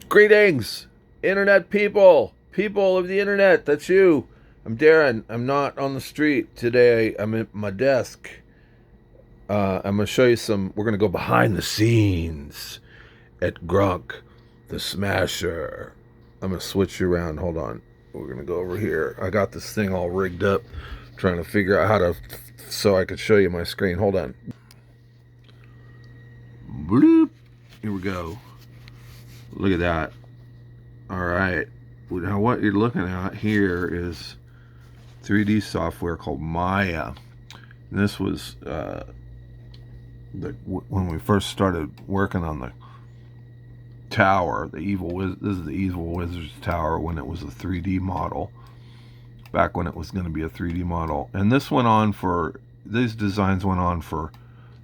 Greetings, internet people, people of the internet. That's you. I'm Darren. I'm not on the street today. I'm at my desk. I'm gonna show you some. We're gonna go behind the scenes at Grunk, the Smasher. I'm gonna switch you around. Hold on. We're gonna go over here. I got this thing all rigged up, trying to figure out how to, so I could show you my screen. Hold on. Bloop. Here we go. Look at that. All right. Now, what you're looking at here is 3D software called Maya. And this was when we first started working on the tower. This is the Evil Wizard's Tower when it was a 3D model. Back when it was going to be a 3D model, and these designs went on for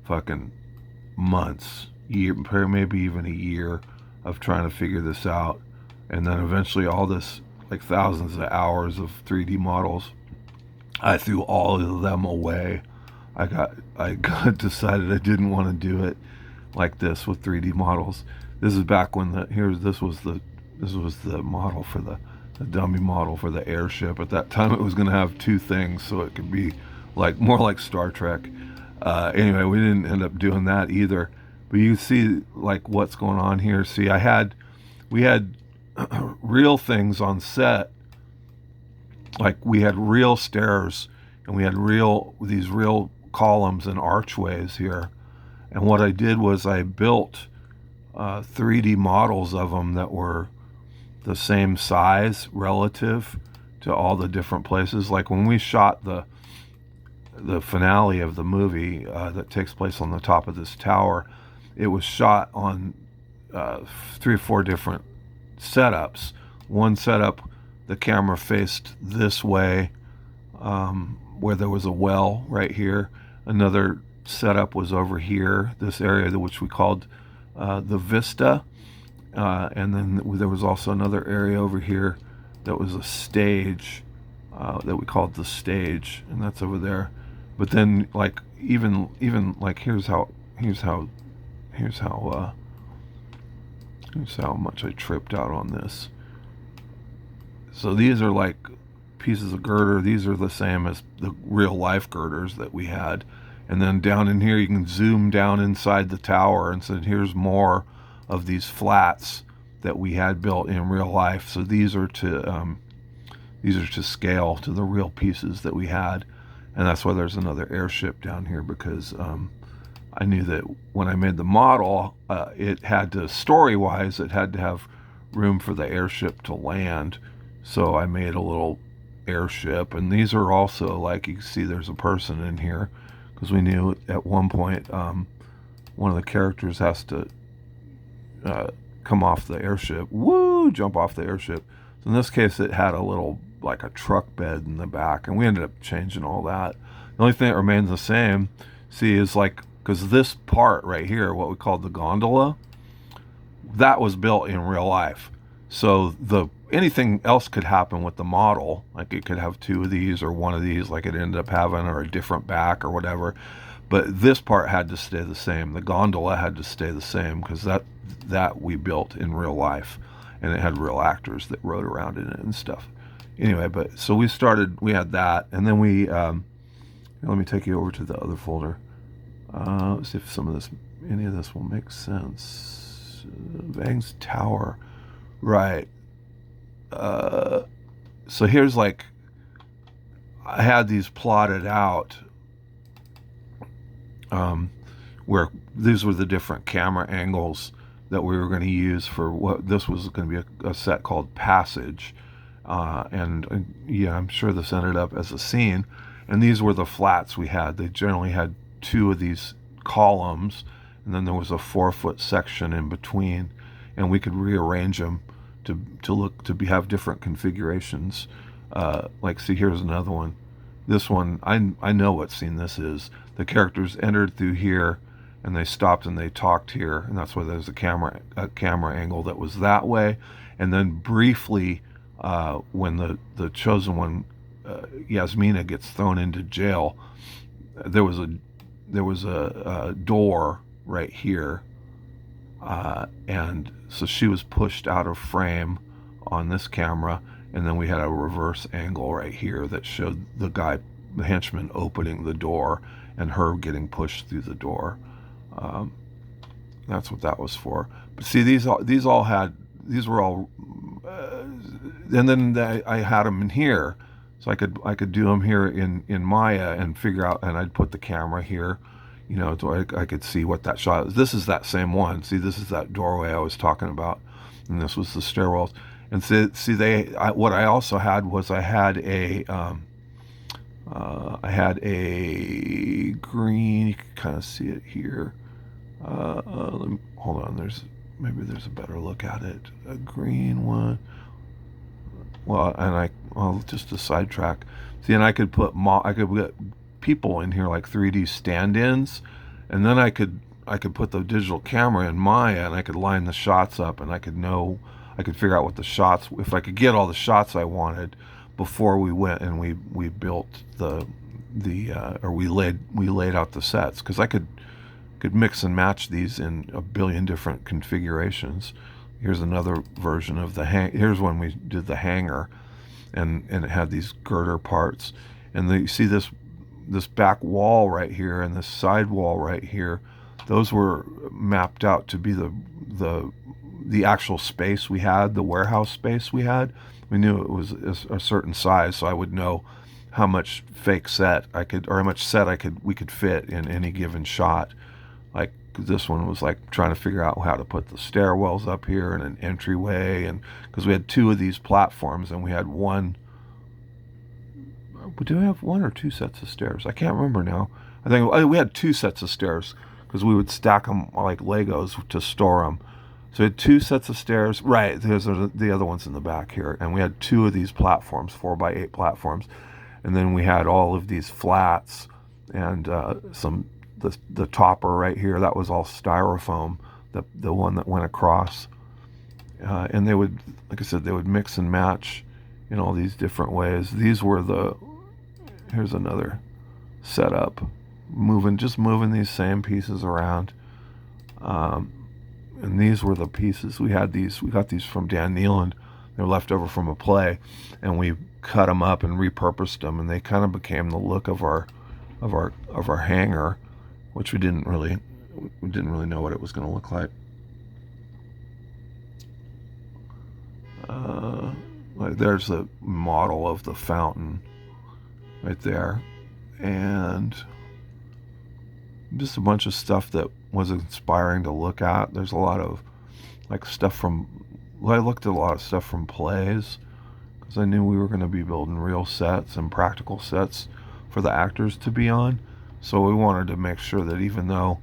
fucking months, maybe even a year of trying to figure this out. And then eventually all this, like thousands of hours of 3D models, I threw all of them away. I got decided I didn't want to do it like this with 3D models. This is back when this was the model for the dummy model for the airship. At that time it was going to have two things, so it could be like more like Star Trek. Anyway, we didn't end up doing that either. But you see like what's going on here. See, we had real things on set. Like we had real stairs and we had these real columns and archways here. And what I did was I built 3D models of them that were the same size relative to all the different places. Like when we shot the finale of the movie that takes place on the top of this tower, it was shot on 3 or 4 different setups. One setup, the camera faced this way, where there was a well right here. Another setup was over here, this area which we called the Vista. And then there was also another area over here that was a stage that we called the stage, and that's over there. But then, like even like here's how much I tripped out on this. So these are like pieces of girder. These are the same as the real life girders that we had. And then down in here, you can zoom down inside the tower and say, here's more of these flats that we had built in real life. So these are to scale to the real pieces that we had. And that's why there's another airship down here, because I knew that when I made the model, it had to, story-wise, it had to have room for the airship to land. So I made a little airship. And these are also, like, you can see there's a person in here, because we knew at one point one of the characters has to come off the airship. Jump off the airship. So in this case, it had a little, like a truck bed in the back, and we ended up changing all that. The only thing that remains the same, see, is like, because this part right here, what we called the gondola, that was built in real life. So anything else could happen with the model. Like it could have 2 of these or 1 of these, like it ended up having, or a different back or whatever. But this part had to stay the same. The gondola had to stay the same, because that we built in real life, and it had real actors that rode around in it and stuff. Anyway, but so we had that, and then let me take you over to the other folder. Let's see if any of this will make sense. Vang's Tower, right? So here's, like, I had these plotted out, where these were the different camera angles that we were going to use for what this was going to be a set called Passage. And yeah, I'm sure this ended up as a scene. And these were the flats we had. They generally had 2 of these columns, and then there was a 4-foot section in between, and we could rearrange them to have different configurations. Like, see, here's another one. This one, I know what scene this is. The characters entered through here, and they stopped and they talked here, and that's why there's a camera angle that was that way. And then briefly, when the chosen one, Yasmina, gets thrown into jail, there was a door right here, and So she was pushed out of frame on this camera, and then we had a reverse angle right here that showed the henchman opening the door and her getting pushed through the door. Um, that's what that was for. But see, these were all, and then I had them in here, so I could do them here in Maya and figure out, and I'd put the camera here, so I could see what that shot is. This is that same one. See, this is that doorway I was talking about, and this was the stairwells. And see, what I also had was I had a green. You can kind of see it here. Hold on. Maybe there's a better look at it. A green one. Well, just to sidetrack. See, and I could get people in here like 3D stand-ins, and then I could put the digital camera in Maya, and I could line the shots up, and I could figure out what the shots, if I could get all the shots I wanted before we went and we built we laid out the sets, because I could mix and match these in a billion different configurations. Here's another version of here's when we did the hangar, and it had these girder parts, and you see this back wall right here and this side wall right here. Those were mapped out to be the actual space we had, the warehouse space we had. We knew it was a certain size, so I would know how much fake set or how much set we could fit in any given shot. Like this one was like trying to figure out how to put the stairwells up here and an entryway, and because we had two of these platforms and we had one. Do we have one or two sets of stairs? I can't remember now. I think we had two sets of stairs because we would stack them like Legos to store them. So we had two sets of stairs. Right, there's the other ones in the back here, and we had two of these platforms, 4x8 platforms, and then we had all of these flats and the topper right here. That was all styrofoam, the one that went across, and they would, like I said, they would mix and match in all these different ways. These were here's another setup, just moving these same pieces around. And these were the pieces. We got these from Dan Neeland. They were left over from a play, and we cut them up and repurposed them, and they kind of became the look of our hangar, which we didn't really know what it was going to look like. Like there's the model of the fountain right there, and just a bunch of stuff that was inspiring to look at. There's a lot of like I looked at a lot of stuff from plays, because I knew we were going to be building real sets and practical sets for the actors to be on. So we wanted to make sure that even though,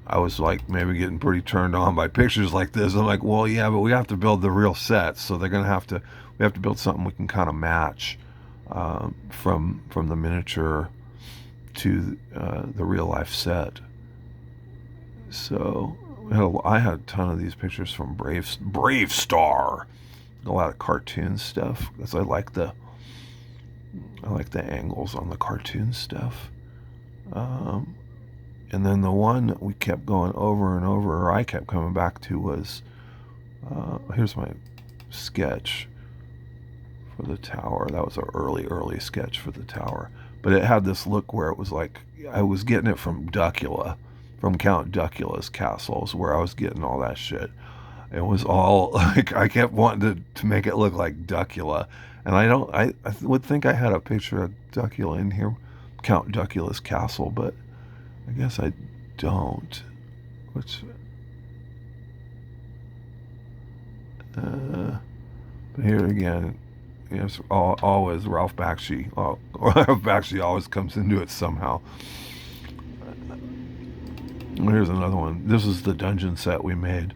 I was like maybe getting pretty turned on by pictures like this, I'm like, well, yeah, but we have to build the real sets, so we have to build something we can kind of match from the miniature to the real life set. So I had a ton of these pictures from Brave Star, a lot of cartoon stuff, because I like the angles on the cartoon stuff. And then the one that we kept going over and over, or I kept coming back to, was here's my sketch for the tower. That was an early sketch for the tower. But it had this look where it was like, I was getting it from Duckula, from Count Duckula's castles, where I was getting all that shit. It was all like, I kept wanting to make it look like Duckula. And I would think I had a picture of Duckula in here, Count Duckula's castle, but I guess I don't. But here again, yes, always Ralph Bakshi. Ralph Bakshi always comes into it somehow. Here's another one. This is the dungeon set we made.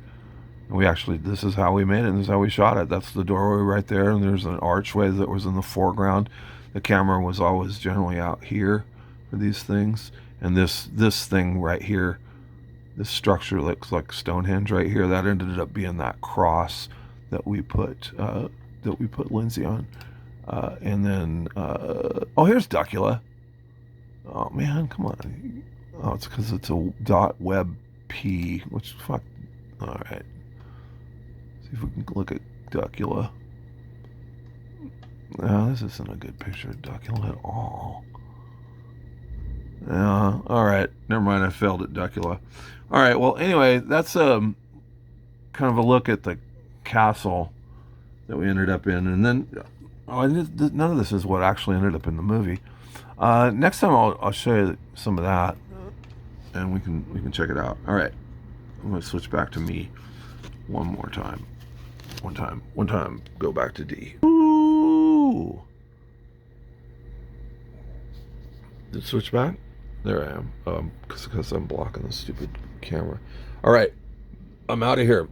This is how we made it, and this is how we shot it. That's the doorway right there, and there's an archway that was in the foreground. The camera was always generally out here for these things. And this thing right here, this structure looks like Stonehenge right here. That ended up being that cross that we put Lindsay on. And then here's Duckula. Oh man, come on. Oh, it's because it's a .web p, which fuck. All right. See if we can look at Duckula. No, this isn't a good picture of Duckula at all. All right. Never mind. I failed at Duckula. All right. Well, anyway, that's kind of a look at the castle that we ended up in, and then none of this is what actually ended up in the movie. Next time I'll show you some of that, and we can check it out. All right. I'm gonna switch back to me one more time. One time. Go back to D. Ooh. Did it switch back? There I am. Because I'm blocking the stupid camera. All right. I'm out of here.